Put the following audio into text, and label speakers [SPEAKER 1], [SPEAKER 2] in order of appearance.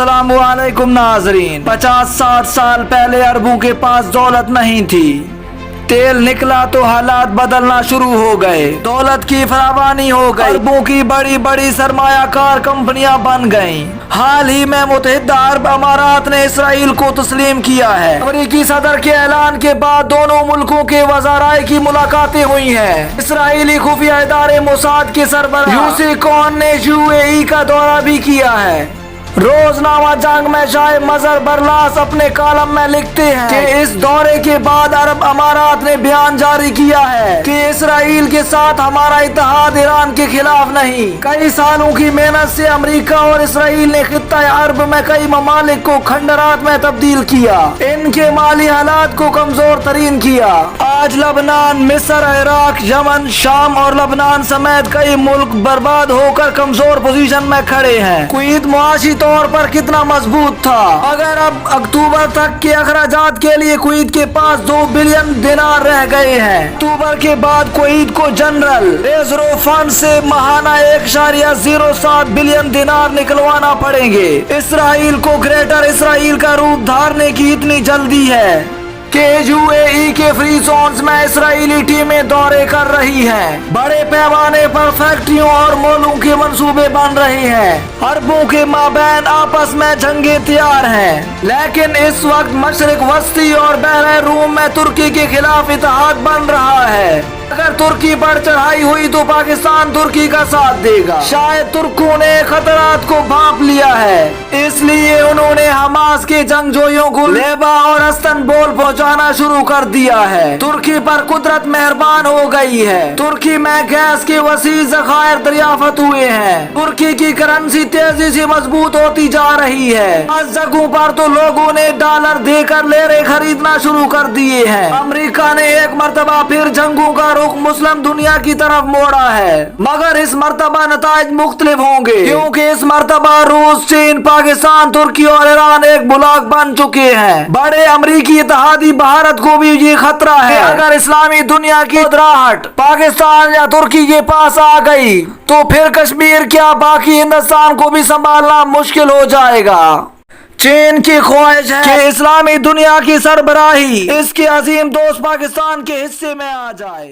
[SPEAKER 1] अस्सलामु अलैकुम नाज़रीन। 50-60 साल पहले अरबों के पास दौलत नहीं थी। तेल निकला तो हालात बदलना शुरू हो गए, दौलत की फरावानी हो गई, अरबों की बड़ी बड़ी सरमायाकार कंपनियां बन गईं। हाल ही में मुत्तहिदा अरब अमारात ने इसराइल को तस्लीम किया है। अमेरिकी सदर के ऐलान के बाद दोनों मुल्कों के वज़राए की मुलाकातें हुई हैं। इसराइली खुफिया इदारे मोसाद के सरबराह यूसुफ कोहन ने यूएई का दौरा भी किया है। रोजनामा जंग में शायद मजहर बरलास अपने कॉलम में लिखते हैं कि इस दौरे के बाद अरब अमारात ने बयान जारी किया है कि इसराइल के साथ हमारा इत्तेहाद ईरान के खिलाफ नहीं। कई सालों की मेहनत से अमेरिका और इसराइल ने खित्ता अरब में कई ममालिक को खंडरात में तब्दील किया, इनके माली हालात को कमजोर तरीन किया। आज लबनान, मिस्र, इराक, यमन, शाम और लबनान समेत कई मुल्क बर्बाद होकर कमजोर पोजीशन में खड़े हैं। कुवैत मुआशी तौर पर कितना मजबूत था, अगर अब अक्टूबर तक के अखराजात के लिए कुवैत के पास 2 बिलियन दिनार रह गए हैं। अक्टूबर के बाद कुवैत को जनरल रिजर्व फंड से माहाना 1.07 बिलियन दिनार निकलवाना पड़ेंगे। इसराइल को ग्रेटर इसराइल का रूप धारने की इतनी जल्दी है कि यूएई के फ्री जोन्स में इसराइली टीमें दौरे कर रही हैं। बड़े पैमाने पर फैक्ट्रियों और मॉलों के मंसूबे बन रहे हैं। अरबों के माबैन आपस में जंगें तैयार हैं, लेकिन इस वक्त मशरिक वस्ती और बहरे रूम में तुर्की के खिलाफ इत्तेहाद बन रहा है। अगर तुर्की पर चढ़ाई हुई तो पाकिस्तान तुर्की का साथ देगा। शायद तुर्कों ने खतरात को भांप लिया है, इसलिए उन्होंने हमास के जंगजोइयों को लेबा और इस्तांबुल पहुंचाना शुरू कर दिया है। तुर्की पर कुदरत मेहरबान हो गई है। तुर्की में गैस के वसी ज़खायर दरियाफ्त हुए हैं। तुर्की की करेंसी तेजी से मजबूत होती जा रही है। आज जगहों पर तो लोगों ने डॉलर देकर लेरे खरीदना शुरू कर दिए हैं। अमेरिका ने एक मर्तबा फिर जंगों का रुख मुस्लिम दुनिया की तरफ मोड़ा है, मगर इस मर्तबा नताइज मुख्तलिफ होंगे, क्योंकि इस मर्तबा रूस, चीन, पाकिस्तान, तुर्की और ईरान एक ब्लॉक बन चुके हैं। बड़े अमरीकी इत्तेहादी भारत को भी ये खतरा है, अगर इस्लामी दुनिया की उधराहट पाकिस्तान या तुर्की के पास आ गई तो फिर कश्मीर क्या बाकी हिंदुस्तान को भी संभालना मुश्किल हो जाएगा। चीन की ख्वाहिश है कि इस्लामी दुनिया की सरबराही इसके अजीम दोस्त पाकिस्तान के हिस्से में आ जाए।